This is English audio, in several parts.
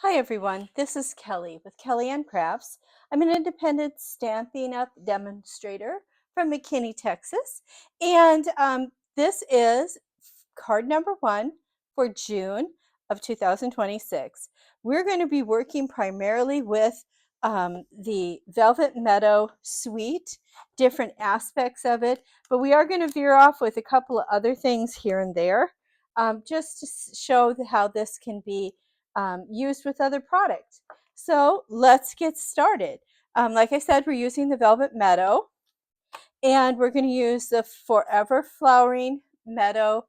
Hi everyone, this is Kelly with Kelly Ann Crafts. I'm an independent Stampin' Up! Demonstrator from McKinney, Texas. And this is card number 1 for June of 2026. We're going to be working primarily with the Velvet Meadow suite, different aspects of it, but we are going to veer off with a couple of other things here and there, just to show how this can be used with other products. So let's get started. Like I said, we're using the Velvet Meadow, and we're going to use the Forever Flowering Meadow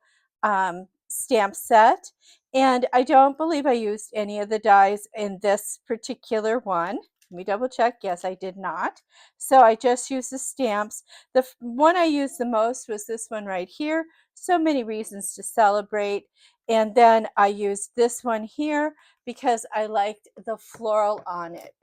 stamp set. And I don't believe I used any of the dies in this particular one. Let me double check. Yes, I did not. So I just used the stamps. The one I used the most was this one right here. So many reasons to celebrate. And then I used this one here because I liked the floral on it,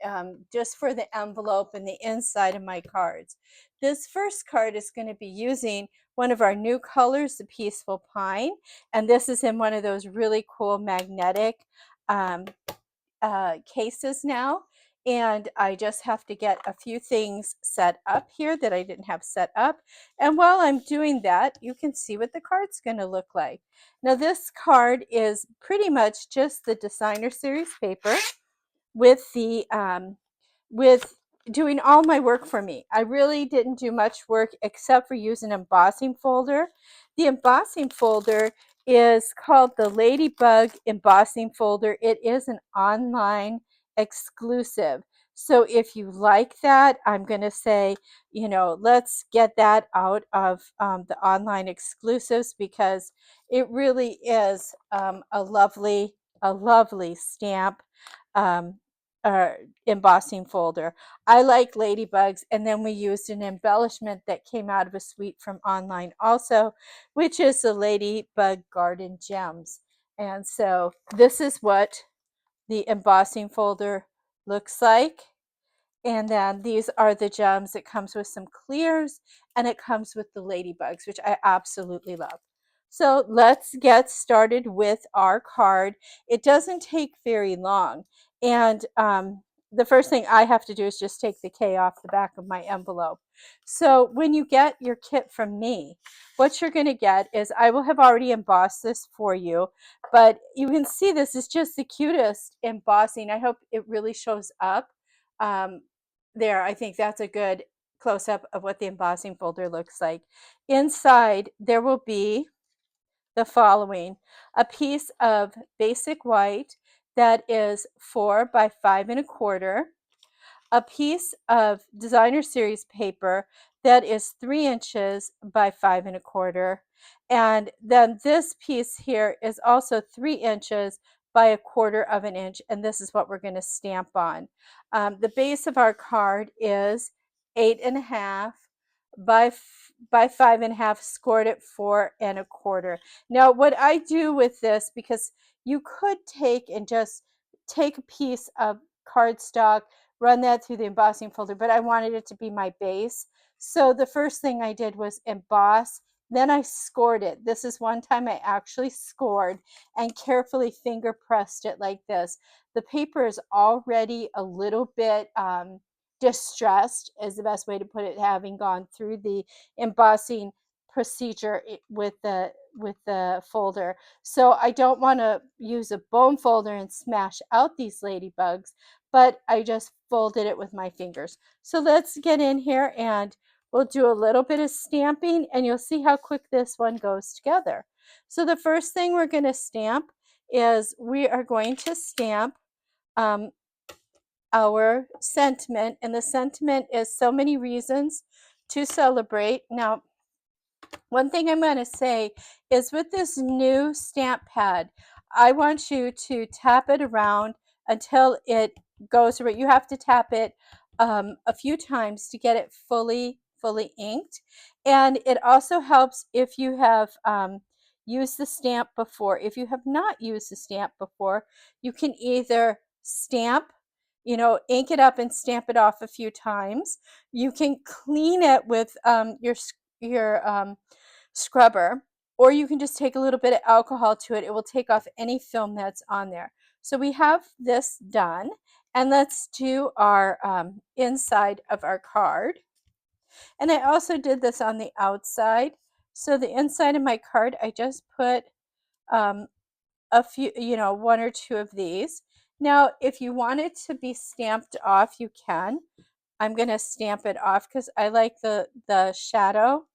just for the envelope and the inside of my cards. This first card is going to be using one of our new colors, the Peaceful Pine, and this is in one of those really cool magnetic um, cases now. And I just have to get a few things set up here that I didn't have set up. And while I'm doing that, you can see what the card's going to look like. Now this card is pretty much just the Designer Series paper with the with doing all my work for me. I really didn't do much work except for use an embossing folder. The embossing folder is called the Ladybug Embossing Folder. It is an online exclusive. So if you like that, I'm going to say, let's get that out of the online exclusives, because it really is a lovely stamp. Um, Embossing folder. I like ladybugs, and then we used an embellishment that came out of a suite from online also, which is the Ladybug Garden Gems. And so this is what the embossing folder looks like. And then these are the gems. It comes with some clears, and it comes with the ladybugs, which I absolutely love. So let's get started with our card. It doesn't take very long. And the first thing I have to do is just take the K off the back of my envelope. So when you get your kit from me, what you're going to get is, I will have already embossed this for you, but you can see this is just the cutest embossing. I hope it really shows up. Um, there, I think that's a good close-up of what the embossing folder looks like. Inside, there will be the following: a piece of basic white that is 4 by 5 1/4, a piece of Designer Series paper that is 3 inches by 5 1/4, and then this piece here is also 3 inches by 1/4 inch, and this is what we're going to stamp on. The base of our card is 8.5 by 5.5, scored at 4 1/4. Now what I do with this, because you could take and just take a piece of cardstock, run that through the embossing folder, but I wanted it to be my base. So the first thing I did was emboss, then I scored it. This is one time I actually scored and carefully finger pressed it like this. The paper is already a little bit distressed, is the best way to put it, having gone through the embossing procedure with the folder. So I don't want to use a bone folder and smash out these ladybugs, but I just folded it with my fingers. So let's get in here and we'll do a little bit of stamping, and you'll see how quick this one goes together. So the first thing we're going to stamp is, we are going to stamp um, our sentiment, and the sentiment is so many reasons to celebrate. Now, one thing I'm going to say is, with this new stamp pad, I want you to tap it around until it goes around. You have to tap it a few times to get it fully inked. And it also helps if you have used the stamp before. If you have not used the stamp before, you can either stamp, ink it up and stamp it off a few times. You can clean it with your scrubber, or you can just take a little bit of alcohol to it. It will take off any film that's on there. So we have this done, and let's do our inside of our card. And I also did this on the outside. So the inside of my card, I just put a few, one or two of these. Now, if you want it to be stamped off, you can. I'm going to stamp it off because I like the shadow.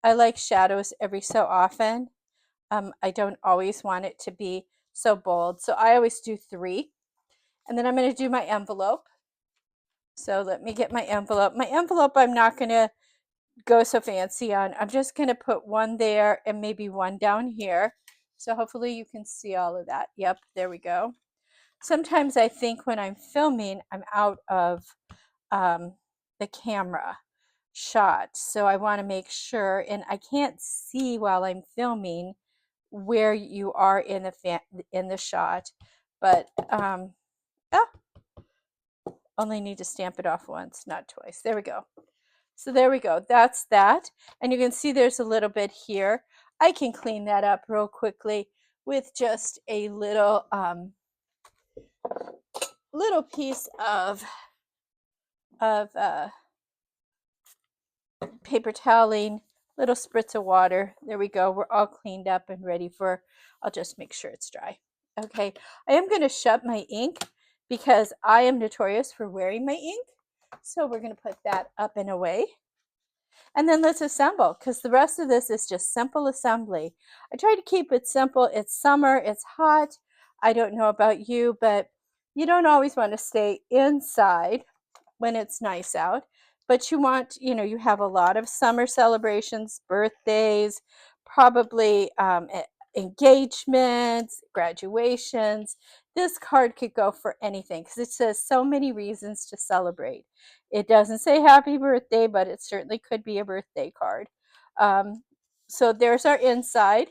I like shadows every so often. I don't always want it to be so bold. So I always do 3. And then I'm going to do my envelope. So let me get my envelope. My envelope I'm not going to go so fancy on. I'm just going to put one there and maybe one down here. So hopefully you can see all of that. Yep, there we go. Sometimes I think when I'm filming, I'm out of the camera shot. So I want to make sure, and I can't see while I'm filming where you are in the shot, but oh, only need to stamp it off once, not twice. There we go. So there we go. That's that. And you can see there's a little bit here. I can clean that up real quickly with just a little little piece of paper toweling, little spritz of water. There we go. We're all cleaned up and ready for, I'll just make sure it's dry. Okay, I am going to shut my ink because I am notorious for wearing my ink. So we're going to put that up and away. And then let's assemble, because the rest of this is just simple assembly. I try to keep it simple. It's summer, it's hot. I don't know about you, but you don't always want to stay inside when it's nice out. But you want, you have a lot of summer celebrations, birthdays, probably engagements, graduations. This card could go for anything because it says so many reasons to celebrate. It doesn't say happy birthday, but it certainly could be a birthday card. So there's our inside.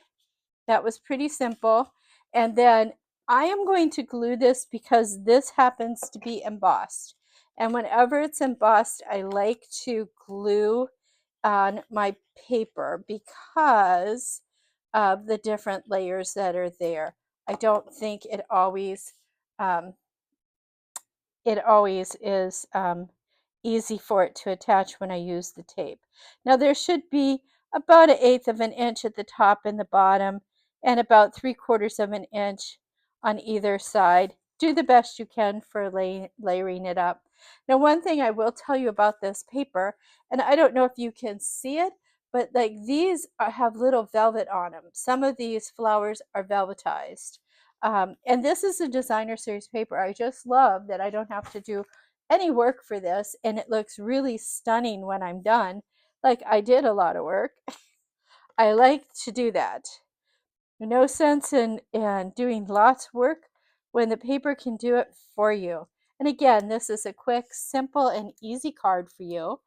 That was pretty simple. And then I am going to glue this because this happens to be embossed. And whenever it's embossed, I like to glue on my paper because of the different layers that are there. I don't think um, it always is easy for it to attach when I use the tape. Now there should be about 1/8 of an inch at the top and the bottom, and about 3/4 of an inch on either side. Do the best you can for layering it up. Now one thing I will tell you about this paper, and I don't know if you can see it, but like these have little velvet on them. Some of these flowers are velvetized. And this is a designer series paper. I just love that I don't have to do any work for this, and it looks really stunning when I'm done. Like I did a lot of work. I like to do that. No sense in doing lots of work when the paper can do it for you. And again, this is a quick, simple, and easy card for you.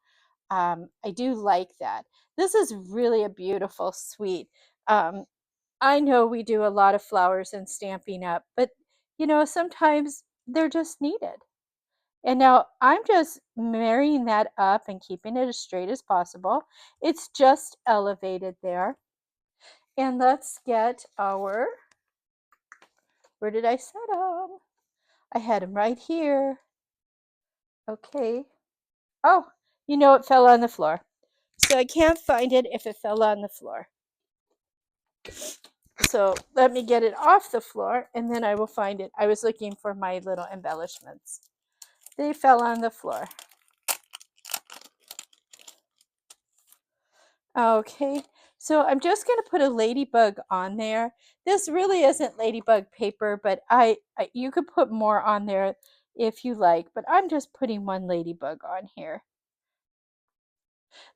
I do like that. This is really a beautiful, sweet. I know we do a lot of flowers and stamping up, but sometimes they're just needed. And now I'm just marrying that up and keeping it as straight as possible. It's just elevated there. And let's get where did I set them? I had them right here. Okay. Oh, it fell on the floor. So I can't find it if it fell on the floor. So let me get it off the floor and then I will find it. I was looking for my little embellishments. They fell on the floor. Okay, so I'm just going to put a ladybug on there. This really isn't ladybug paper, but you could put more on there if you like, but I'm just putting one ladybug on here.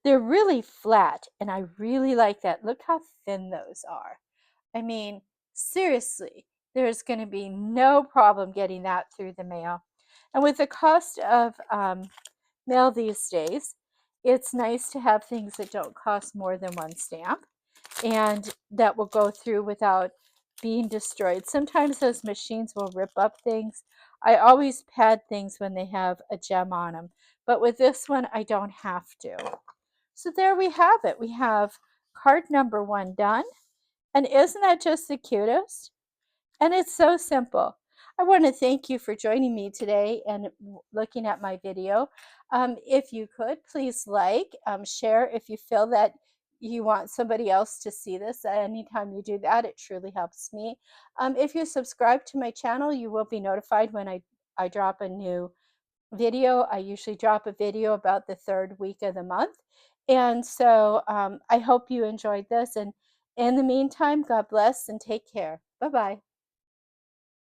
They're really flat, and I really like that. Look how thin those are. I mean, seriously, there's going to be no problem getting that through the mail. And with the cost of mail these days, it's nice to have things that don't cost more than one stamp and that will go through without being destroyed. Sometimes those machines will rip up things. I always pad things when they have a gem on them, but with this one, I don't have to. So there we have it. We have card number 1 done. And isn't that just the cutest? And it's so simple. I want to thank you for joining me today and looking at my video. If you could, please like, share if you feel that you want somebody else to see this. Anytime you do that, it truly helps me. If you subscribe to my channel, you will be notified when I drop a new video. I usually drop a video about the third week of the month. And so I hope you enjoyed this. And in the meantime, God bless and take care. Bye-bye.